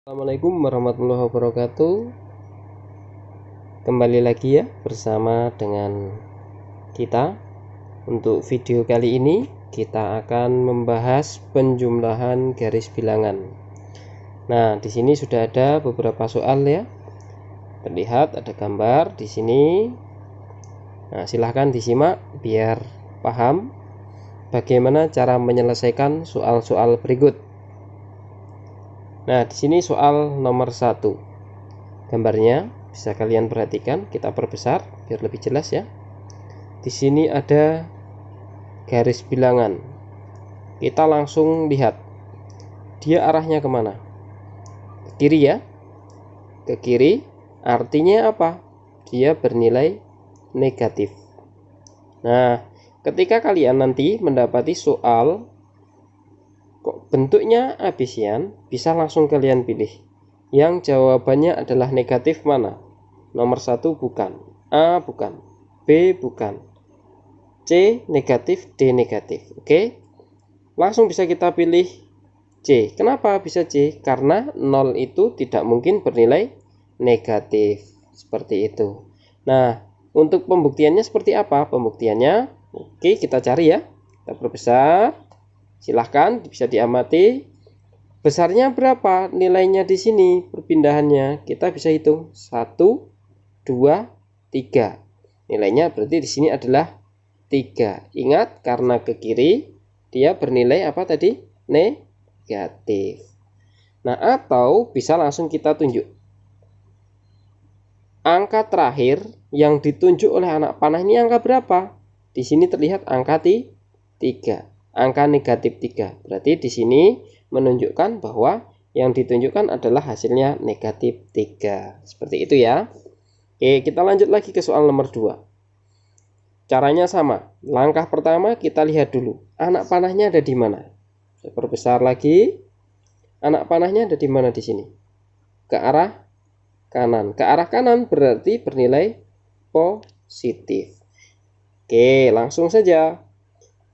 Assalamualaikum warahmatullahi wabarakatuh. Kembali lagi ya bersama dengan kita. Untuk video kali ini kita akan membahas penjumlahan garis bilangan. Nah, di sini sudah ada beberapa soal ya. Terlihat ada gambar di sini. Nah, silahkan disimak biar paham bagaimana cara menyelesaikan soal-soal berikut. Nah, di sini soal nomor 1. Gambarnya bisa kalian perhatikan, kita perbesar biar lebih jelas ya. Di sini ada garis bilangan. Kita langsung lihat dia arahnya kemana. Ke kiri ya. Ke kiri artinya apa? Dia bernilai negatif. Nah, ketika kalian nanti mendapati soal kok bentuknya abisian, bisa langsung kalian pilih yang jawabannya adalah negatif mana. Nomor 1 bukan, A bukan, B bukan, C negatif, D negatif. Oke, langsung bisa kita pilih C. Kenapa bisa C? Karena 0 itu tidak mungkin bernilai negatif. Seperti itu. Nah, untuk pembuktiannya seperti apa? Pembuktiannya oke, kita cari ya. Kita perbesar. Silahkan bisa diamati besarnya berapa nilainya di sini perpindahannya. Kita bisa hitung 1, 2, 3. Nilainya berarti di sini adalah 3. Ingat, karena ke kiri dia bernilai apa tadi? Negatif. Nah, atau bisa langsung kita tunjuk. Angka terakhir yang ditunjuk oleh anak panah ini angka berapa? Di sini terlihat angka 3. Angka negatif 3. Berarti di sini menunjukkan bahwa yang ditunjukkan adalah hasilnya negatif 3. Seperti itu ya. Oke, kita lanjut lagi ke soal nomor 2. Caranya sama. Langkah pertama kita lihat dulu. Anak panahnya ada di mana? Saya perbesar lagi. Anak panahnya ada di mana di sini? Ke arah kanan. Ke arah kanan berarti bernilai positif. Oke, langsung saja.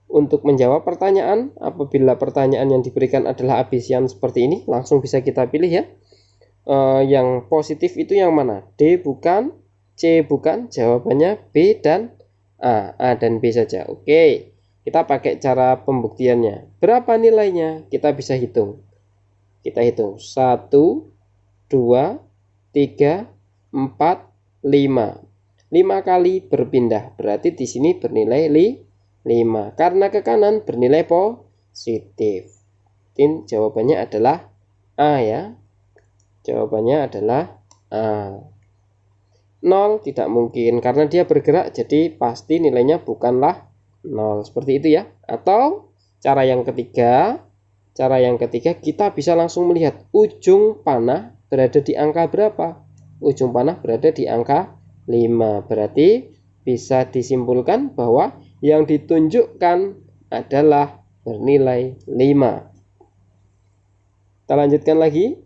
Untuk menjawab pertanyaan, apabila pertanyaan yang diberikan adalah abisian seperti ini, langsung bisa kita pilih ya. Yang positif itu yang mana? D bukan, C bukan, jawabannya B dan A. A dan B saja. Oke, kita pakai cara pembuktiannya. Berapa nilainya? Kita bisa hitung. Kita hitung 1, 2, 3, 4, 5. 5 kali berpindah, berarti di sini bernilai 5. Karena ke kanan bernilai positif. Mungkin jawabannya adalah A ya. Jawabannya adalah A. 0 tidak mungkin karena dia bergerak, jadi pasti nilainya bukanlah 0. Seperti itu ya. Atau cara yang ketiga kita bisa langsung melihat ujung panah berada di angka berapa. Ujung panah berada di angka 5. Berarti bisa disimpulkan bahwa yang ditunjukkan adalah bernilai 5. Kita lanjutkan lagi.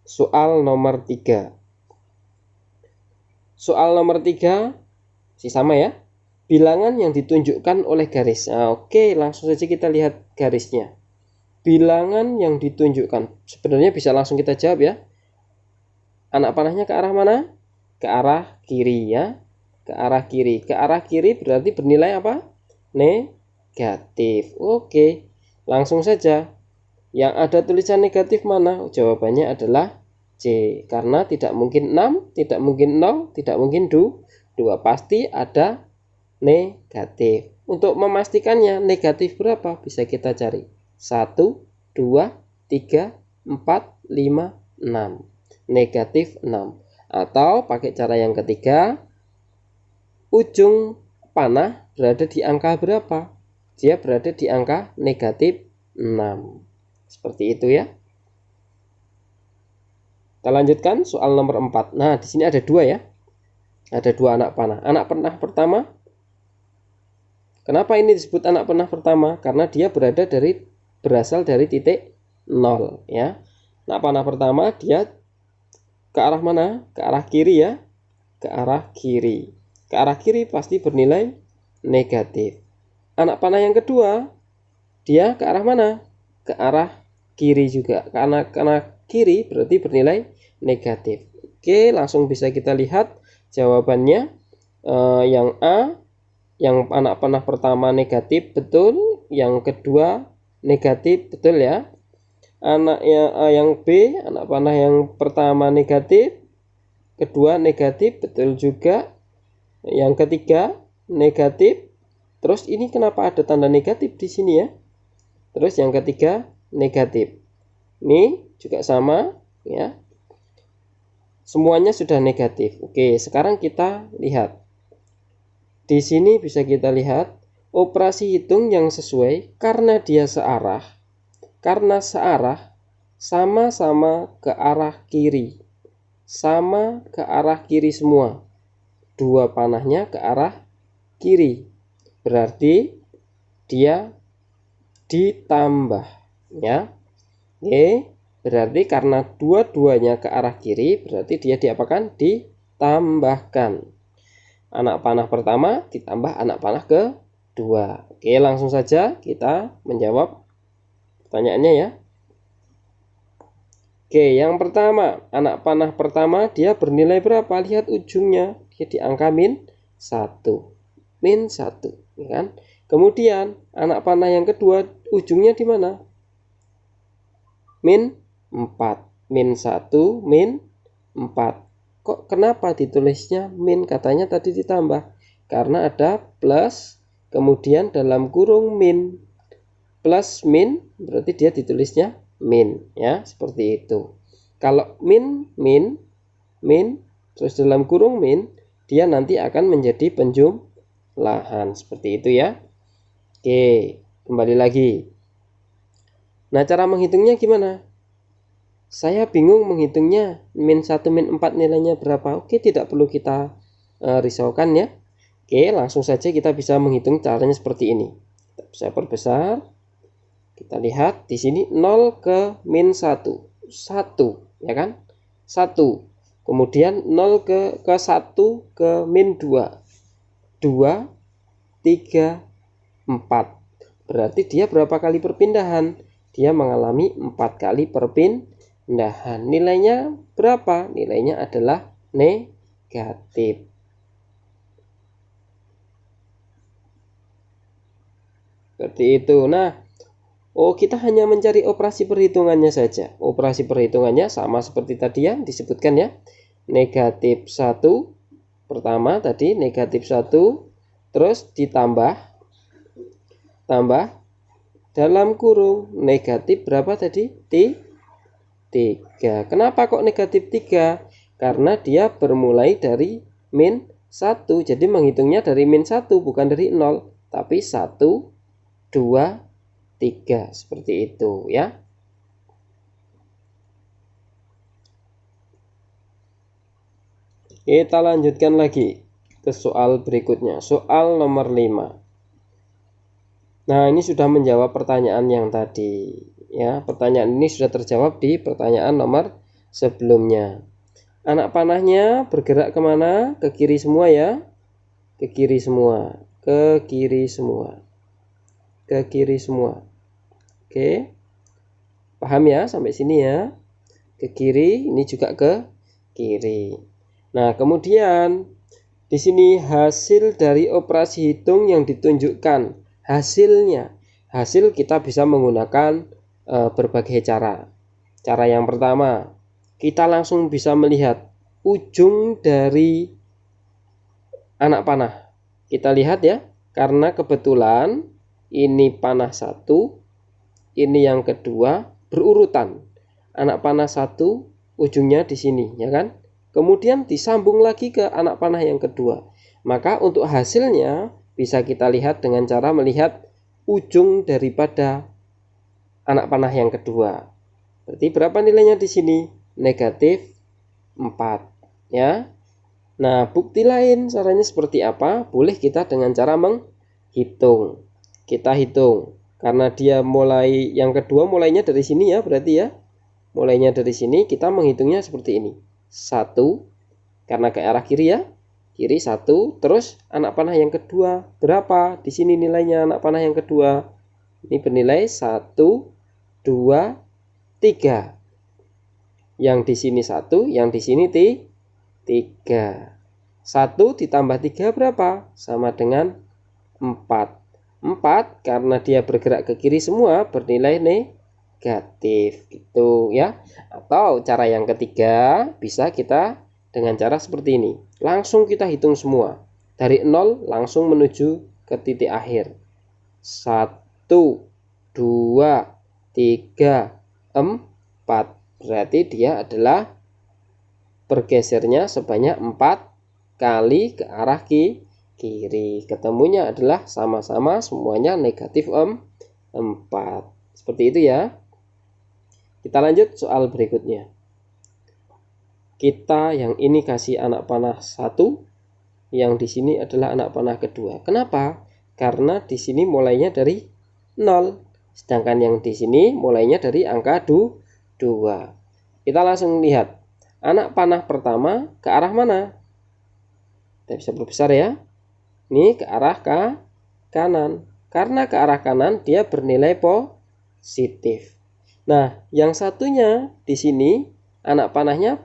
Soal nomor 3. Soal nomor 3 masih sama ya. Bilangan yang ditunjukkan oleh garis. Nah, oke, langsung saja kita lihat garisnya. Bilangan yang ditunjukkan. Sebenarnya bisa langsung kita jawab ya. Anak panahnya ke arah mana? Ke arah kiri ya. Ke arah kiri. Ke arah kiri berarti bernilai apa? Negatif. Oke, langsung saja. Yang ada tulisan negatif mana? Jawabannya adalah C. Karena tidak mungkin 6, tidak mungkin 0, tidak mungkin 2. Pasti ada negatif. Untuk memastikannya negatif berapa? Bisa kita cari. 1, 2, 3, 4, 5, 6. Negatif 6. Atau pakai cara yang ketiga, ujung panah berada di angka berapa? Dia berada di angka negatif 6. Seperti itu ya. Kita lanjutkan soal nomor 4. Nah, di sini ada 2 ya. Ada 2 anak panah. Anak panah pertama. Kenapa ini disebut anak panah pertama? Karena dia berasal dari titik 0 ya. Anak panah pertama dia ke arah mana? Ke arah kiri ya. Ke arah kiri. Ke arah kiri pasti bernilai negatif. Anak panah yang kedua, dia ke arah mana? Ke arah kiri juga. Karena kiri berarti bernilai negatif. Oke, langsung bisa kita lihat jawabannya. Yang A, yang anak panah pertama negatif, betul. Yang kedua negatif, betul ya. Yang B, anak panah yang pertama negatif, kedua negatif, betul juga. Yang ketiga negatif. Terus ini kenapa ada tanda negatif di sini ya? Terus yang ketiga negatif. Ini juga sama ya. Semuanya sudah negatif. Oke, sekarang kita lihat. Di sini bisa kita lihat operasi hitung yang sesuai karena dia searah. Karena searah, sama-sama ke arah kiri. Sama ke arah kiri semua. Dua panahnya ke arah kiri. Berarti dia ditambah ya. Oke, berarti karena dua-duanya ke arah kiri, berarti dia diapakan? Ditambahkan. Anak panah pertama ditambah anak panah kedua. Oke, langsung saja kita menjawab pertanyaannya ya. Oke, yang pertama, anak panah pertama dia bernilai berapa? Lihat ujungnya, dia di angka min 1. Min 1, ya kan? Kemudian anak panah yang kedua ujungnya di mana? Min 4. Min 1, min 4. Kok kenapa ditulisnya min? Katanya tadi ditambah. Karena ada plus, kemudian dalam kurung min. Plus min, berarti dia ditulisnya min. Ya, seperti itu. Kalau min, terus dalam kurung min, dia nanti akan menjadi penjumlahan. Seperti itu ya. Oke, kembali lagi. Nah, cara menghitungnya gimana? Saya bingung menghitungnya. Min 1, min 4 nilainya berapa? Oke, tidak perlu kita risaukan ya. Oke, langsung saja kita bisa menghitung caranya seperti ini. Kita bisa perbesar. Kita lihat di sini 0 ke min 1. 1, ya kan? 1. Kemudian 0 ke 1 ke min 2. 2, 3, 4. Berarti dia berapa kali perpindahan? Dia mengalami 4 kali perpindahan. Nilainya berapa? Nilainya adalah negatif. Seperti itu. Nah, kita hanya mencari operasi perhitungannya saja. Operasi perhitungannya sama seperti tadi yang disebutkan ya. Negatif 1. Pertama tadi negatif 1. Terus ditambah. Tambah. Dalam kurung negatif berapa tadi? 3. Kenapa kok negatif 3? Karena dia bermulai dari min 1. Jadi menghitungnya dari min 1 bukan dari 0. Tapi 1, 2, 3. Seperti itu ya. Kita lanjutkan lagi ke soal berikutnya. Soal nomor 5. Nah, ini sudah menjawab pertanyaan yang tadi ya. Pertanyaan ini sudah terjawab di pertanyaan nomor sebelumnya. Anak panahnya bergerak kemana? Ke kiri semua ya. Ke kiri semua. Ke kiri semua. Ke kiri semua. Oke. Paham ya sampai sini ya. Ke kiri, ini juga ke kiri. Nah, kemudian di sini hasil dari operasi hitung yang ditunjukkan. Hasil kita bisa menggunakan berbagai cara. Cara yang pertama, kita langsung bisa melihat ujung dari anak panah. Kita lihat ya, karena kebetulan ini panah 1, ini yang kedua berurutan. Anak panah 1 ujungnya di sini, ya kan? Kemudian disambung lagi ke anak panah yang kedua. Maka untuk hasilnya bisa kita lihat dengan cara melihat ujung daripada anak panah yang kedua. Berarti berapa nilainya di sini? Negatif 4 ya. Nah, bukti lain caranya seperti apa? Boleh kita dengan cara menghitung. Kita hitung. Karena dia mulai yang kedua mulainya dari sini ya, berarti ya. Mulainya dari sini kita menghitungnya seperti ini. 1 karena ke arah kiri ya. Kiri 1, terus anak panah yang kedua berapa? Di sini nilainya anak panah yang kedua. Ini bernilai 1, 2, 3. Yang di sini 1, yang di sini 3. 1 ditambah 3 berapa? Sama dengan 4. 4 karena dia bergerak ke kiri semua bernilai negatif gitu ya. Atau cara yang ketiga bisa kita dengan cara seperti ini. Langsung kita hitung semua. Dari 0 langsung menuju ke titik akhir. 1, 2, 3, 4. Berarti dia adalah bergesernya sebanyak 4 kali ke arah kiri. Ketemunya adalah sama-sama semuanya negatif 4. Seperti itu ya. Kita lanjut soal berikutnya. Kita yang ini kasih anak panah 1, yang di sini adalah anak panah kedua. Kenapa? Karena di sini mulainya dari 0, sedangkan yang di sini mulainya dari angka 2. Kita langsung lihat. Anak panah pertama ke arah mana? Kita bisa perbesar ya. Ini ke arah kanan. Karena ke arah kanan dia bernilai positif. Nah, yang satunya di sini anak panahnya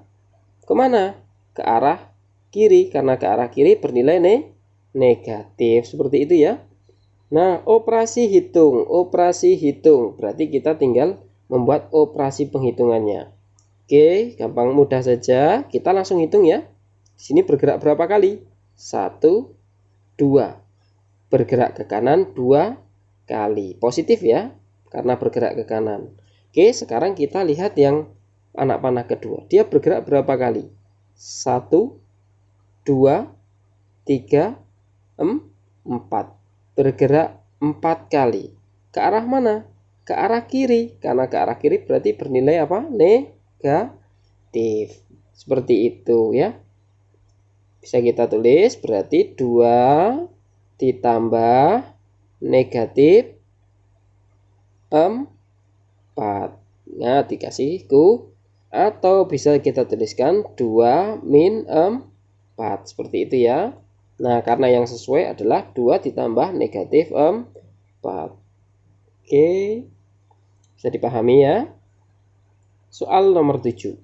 kemana? Ke arah kiri. Karena ke arah kiri bernilai negatif. Seperti itu ya. Nah, operasi hitung. Berarti kita tinggal membuat operasi penghitungannya. Oke, gampang mudah saja. Kita langsung hitung ya. Di sini bergerak berapa kali? 1, 2. Bergerak ke kanan 2 kali. Positif ya, karena bergerak ke kanan. Oke, sekarang kita lihat yang anak panah kedua. Dia bergerak berapa kali? 1, 2, 3, 4. Bergerak 4 kali. Ke arah mana? Ke arah kiri. Karena ke arah kiri berarti bernilai apa? Negatif. Seperti itu ya. Bisa kita tulis berarti 2 ditambah negatif 4. Nah, dikasih atau bisa kita tuliskan 2 min 4. Seperti itu ya. Nah, karena yang sesuai adalah 2 ditambah negatif 4. Oke. Bisa dipahami ya. Soal nomor 7.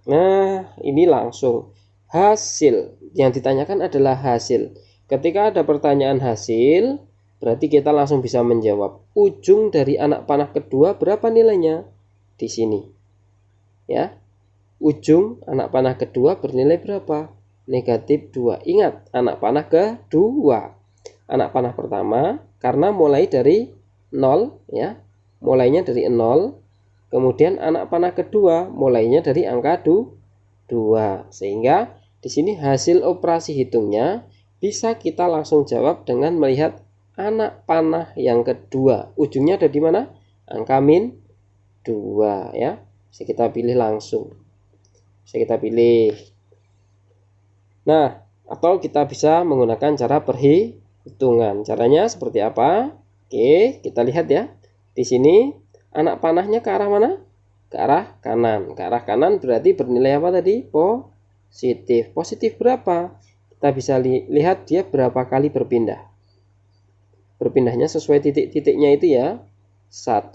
Nah, ini langsung hasil. Yang ditanyakan adalah hasil. Ketika ada pertanyaan hasil, berarti kita langsung bisa menjawab. Ujung dari anak panah kedua berapa nilainya? Di sini. Ya. Ujung anak panah kedua bernilai berapa? Negatif 2. Ingat, anak panah kedua. Anak panah pertama karena mulai dari 0 ya. Mulainya dari 0. Kemudian anak panah kedua mulainya dari angka 2. Sehingga di sini hasil operasi hitungnya bisa kita langsung jawab dengan melihat anak panah yang kedua. Ujungnya ada di mana? Angka min 2 ya. Bisa kita pilih langsung. Bisa kita pilih. Nah, atau kita bisa menggunakan cara perhitungan. Caranya seperti apa? Oke, kita lihat ya. Di sini anak panahnya ke arah mana? Ke arah kanan. Ke arah kanan berarti bernilai apa tadi? Positif. Positif berapa? Kita bisa lihat dia berapa kali berpindah. Berpindahnya sesuai titik-titiknya itu ya. 1,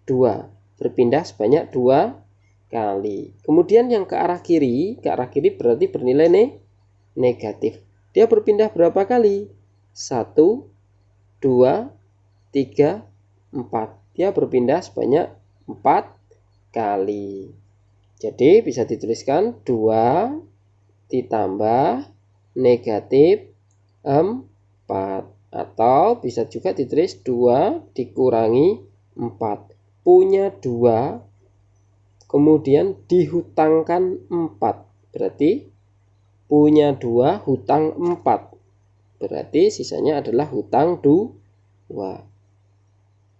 2. Berpindah sebanyak 2 kali. Kemudian yang ke arah kiri berarti bernilai negatif. Dia berpindah berapa kali? 1, 2, 3, 4. Dia berpindah sebanyak 4 kali. Jadi bisa dituliskan 2 ditambah negatif 4. Atau bisa juga ditulis 2 dikurangi 4. Punya 2, kemudian dihutangkan 4. Berarti punya 2, hutang 4. Berarti sisanya adalah hutang 2.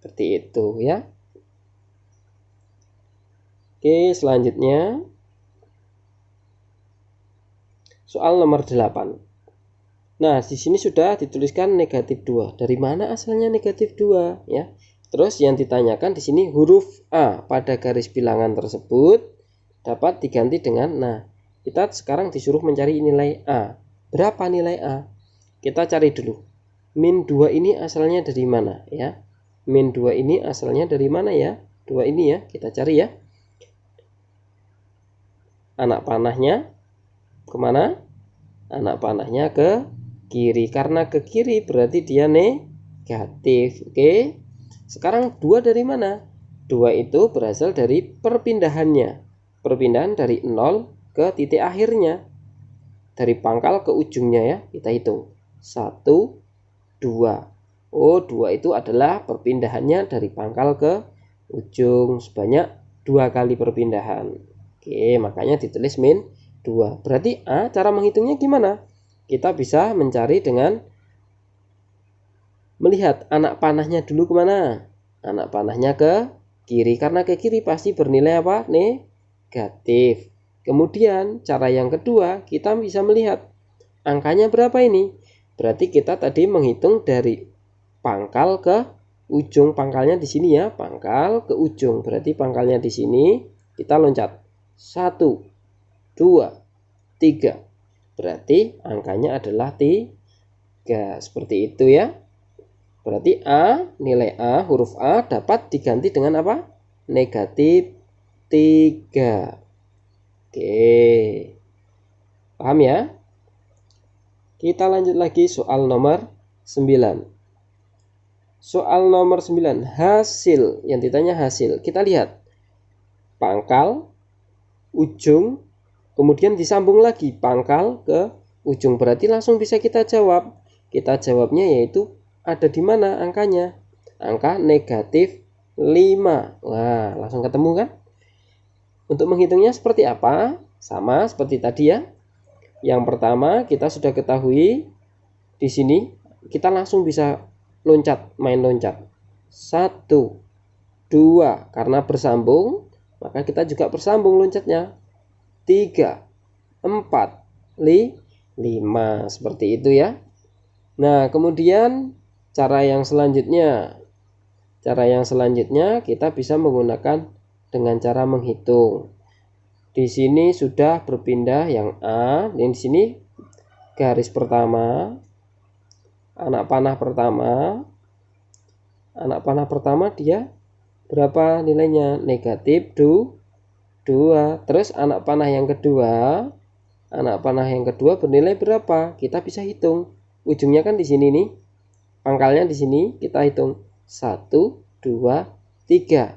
Seperti itu ya. Oke, selanjutnya soal nomor 8. Nah, di sini sudah dituliskan negatif 2. Dari mana asalnya negatif 2 ya? Terus yang ditanyakan di sini huruf A pada garis bilangan tersebut dapat diganti dengan, nah, kita sekarang disuruh mencari nilai A. Berapa nilai A? Kita cari dulu. Min 2 ini asalnya dari mana ya? Min 2 ini asalnya dari mana ya? 2 ini ya, kita cari ya. Anak panahnya kemana? Anak panahnya ke kiri. Karena ke kiri berarti dia negatif. Oke. Sekarang 2 dari mana? 2 itu berasal dari perpindahannya. Perpindahan dari 0 ke titik akhirnya. Dari pangkal ke ujungnya ya. Kita hitung. 1, 2. Oh, 2 itu adalah perpindahannya dari pangkal ke ujung sebanyak 2 kali perpindahan. Oke, makanya ditulis min 2. Berarti A, cara menghitungnya gimana? Kita bisa mencari dengan melihat anak panahnya dulu kemana? Anak panahnya ke kiri. Karena ke kiri pasti bernilai apa? Negatif. Kemudian cara yang kedua, kita bisa melihat angkanya berapa ini? Berarti kita tadi menghitung dari pangkal ke ujung. Pangkalnya di sini ya, pangkal ke ujung. Berarti pangkalnya di sini, kita loncat. 1, 2, 3. Berarti angkanya adalah 3. Seperti itu ya. Berarti A, nilai A, huruf A dapat diganti dengan apa? Negatif 3. Oke. Paham ya? Kita lanjut lagi soal nomor 9. Soal nomor 9, hasil. Yang ditanya hasil. Kita lihat. Pangkal, ujung, kemudian disambung lagi pangkal ke ujung. Berarti langsung bisa kita jawab. Kita jawabnya yaitu ada di mana angkanya? Angka negatif 5. Wah, langsung ketemu kan? Untuk menghitungnya seperti apa? Sama seperti tadi ya. Yang pertama kita sudah ketahui di sini kita langsung bisa loncat, main loncat. 1, 2, karena bersambung maka kita juga bersambung loncatnya. 3, 4, 5. Seperti itu ya. Nah, kemudian cara yang selanjutnya kita bisa menggunakan dengan cara menghitung. Di sini sudah berpindah yang A, dan di sini garis pertama, anak panah pertama dia berapa nilainya? Negatif 2. Terus anak panah yang kedua bernilai berapa? Kita bisa hitung. Ujungnya kan di sini nih. Pangkalnya di sini, kita hitung 1, 2, 3.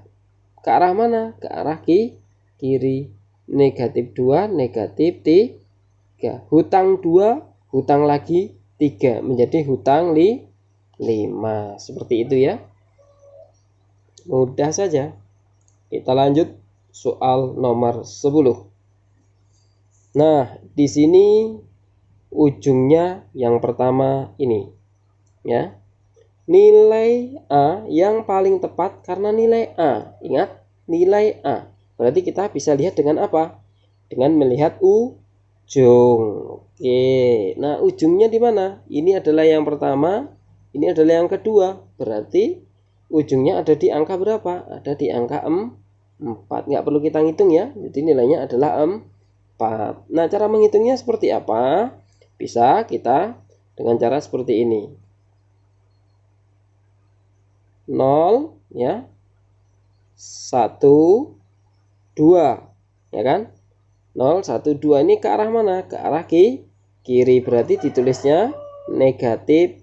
Ke arah mana? Ke arah kiri. Negatif 2, negatif 3. Hutang 2, hutang lagi 3. Menjadi hutang 5. Seperti itu ya. Mudah saja. Kita lanjut soal nomor 10. Nah, di sini ujungnya yang pertama ini. Ya. Nilai A yang paling tepat karena nilai A. Ingat, nilai A. Berarti kita bisa lihat dengan apa? Dengan melihat ujung. Oke. Nah, ujungnya di mana? Ini adalah yang pertama, ini adalah yang kedua. Berarti ujungnya ada di angka berapa? Ada di angka 4. Nggak perlu kita ngitung ya. Jadi nilainya adalah 4. Nah, cara menghitungnya seperti apa? Bisa kita dengan cara seperti ini. 0 ya. 1, 2 ya kan? 0, 1, 2 ini ke arah mana? Ke arah kiri. Berarti ditulisnya negatif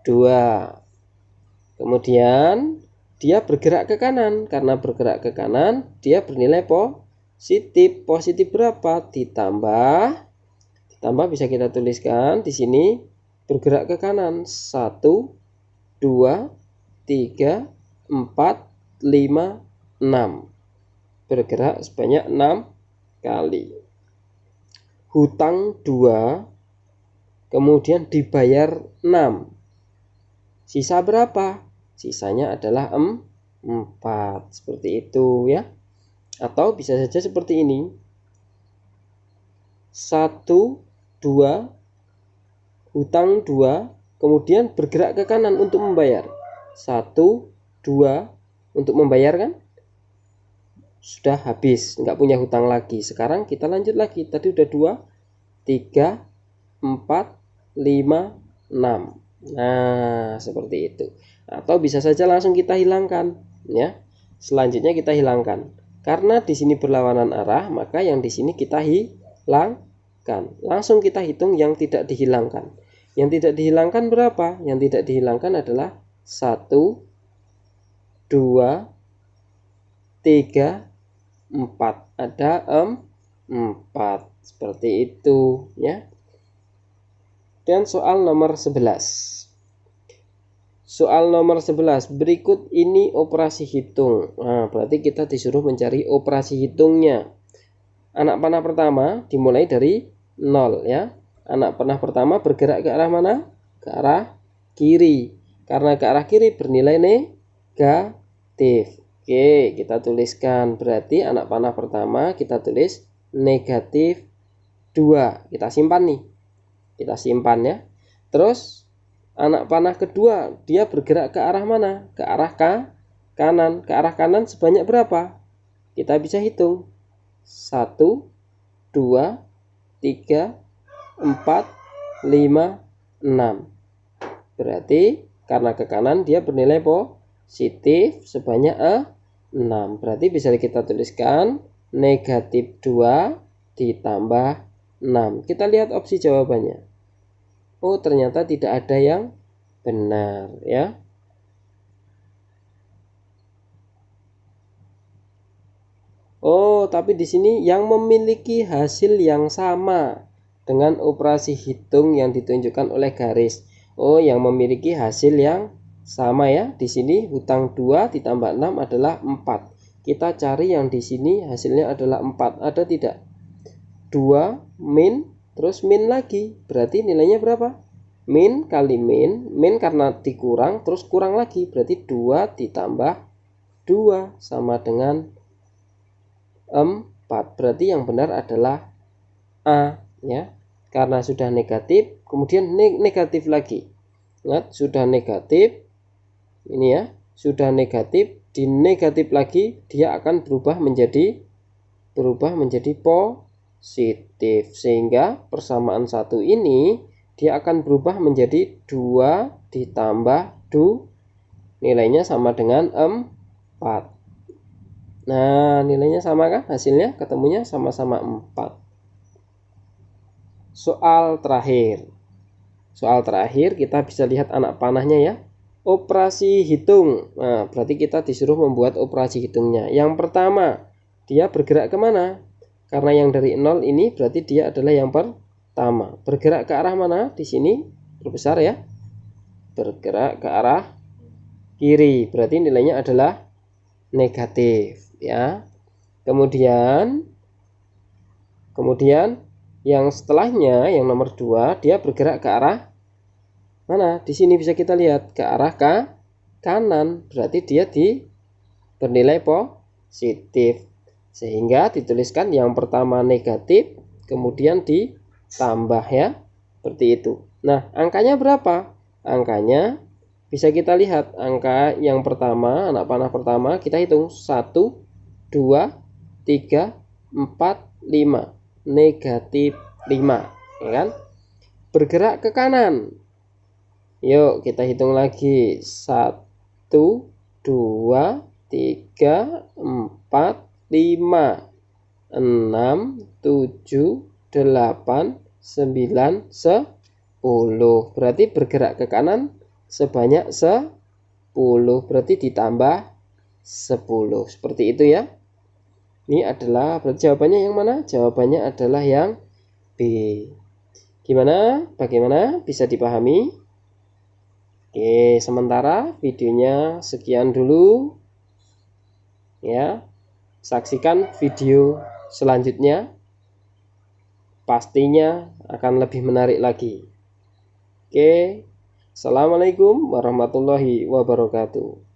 2. Kemudian dia bergerak ke kanan. Karena bergerak ke kanan, dia bernilai positif. Positif berapa? Ditambah bisa kita tuliskan di sini bergerak ke kanan. 1, 2, 3, 4, 5, 6. Bergerak sebanyak 6 kali. Hutang 2, kemudian dibayar 6. Sisa berapa? Sisanya adalah 4. Seperti itu ya. Atau bisa saja seperti ini. 1, 2, hutang 2, kemudian bergerak ke kanan untuk membayar. 1, 2, untuk membayar kan? Sudah habis, nggak punya hutang lagi. Sekarang kita lanjut lagi. Tadi udah 2, 3, 4, 5, 6. Nah, seperti itu. Atau bisa saja langsung kita hilangkan ya. selanjutnya kita hilangkan. Karena di sini berlawanan arah, maka yang di sini kita hilangkan. Langsung kita hitung yang tidak dihilangkan. Yang tidak dihilangkan berapa? Yang tidak dihilangkan adalah 1, 2, 3, 4. Ada 4. Seperti itu ya. Dan soal nomor 11. Soal nomor 11, berikut ini operasi hitung. Nah, berarti kita disuruh mencari operasi hitungnya. Anak panah pertama dimulai dari 0 ya. Anak panah pertama bergerak ke arah mana? Ke arah kiri. Karena ke arah kiri bernilai negatif. Oke, kita tuliskan. Berarti anak panah pertama kita tulis negatif 2. Kita simpan nih. Kita simpan ya. Terus anak panah kedua, dia bergerak ke arah mana? Ke arah kanan. Ke arah kanan sebanyak berapa? Kita bisa hitung. 1, 2, 3, 4, 5, 6. Berarti karena ke kanan dia bernilai positif sebanyak 6. Berarti bisa kita tuliskan negatif 2 ditambah 6. Kita lihat opsi jawabannya. Oh, ternyata tidak ada yang benar ya. Oh, tapi di sini yang memiliki hasil yang sama dengan operasi hitung yang ditunjukkan oleh garis. Oh, yang memiliki hasil yang sama ya. Di sini hutang 2 ditambah 6 adalah 4. Kita cari yang di sini hasilnya adalah 4. Ada tidak? 2 min terus min lagi, berarti nilainya berapa? Min kali min karena dikurang, terus kurang lagi, berarti 2 ditambah 2 sama dengan 4. Berarti yang benar adalah A ya. Karena sudah negatif, kemudian negatif lagi. Ingat, sudah negatif, ini ya, sudah negatif, di negatif lagi, dia akan berubah menjadi positif, sehingga persamaan 1 ini dia akan berubah menjadi 2 ditambah 2, nilainya sama dengan 4. Nah, nilainya sama kan? Hasilnya ketemunya sama-sama 4. Soal terakhir kita bisa lihat anak panahnya ya. Operasi hitung. Nah, berarti kita disuruh membuat operasi hitungnya. Yang pertama, dia bergerak kemana? Karena yang dari 0 ini berarti dia adalah yang pertama. Bergerak ke arah mana? Di sini berbesar ya. Bergerak ke arah kiri. Berarti nilainya adalah negatif ya. Kemudian yang setelahnya, yang nomor 2, dia bergerak ke arah mana? Di sini bisa kita lihat ke arah kanan. Berarti dia bernilai positif. Sehingga dituliskan yang pertama negatif, kemudian ditambah ya. Seperti itu. Nah, angkanya berapa? Angkanya bisa kita lihat. Angka yang pertama, anak panah pertama, kita hitung 1, 2, 3, 4, 5. Negatif 5. Ya kan? Bergerak ke kanan. Yuk, kita hitung lagi. 1, 2, 3, 4, 5, 6, 7, 8, 9, 10. Berarti bergerak ke kanan sebanyak 10. Berarti ditambah 10. Seperti itu ya. Ini adalah, berarti jawabannya yang mana? Jawabannya adalah yang B. Bagaimana? Bisa dipahami? Oke, sementara videonya sekian dulu ya. Saksikan video selanjutnya, pastinya akan lebih menarik lagi. Oke, assalamualaikum warahmatullahi wabarakatuh.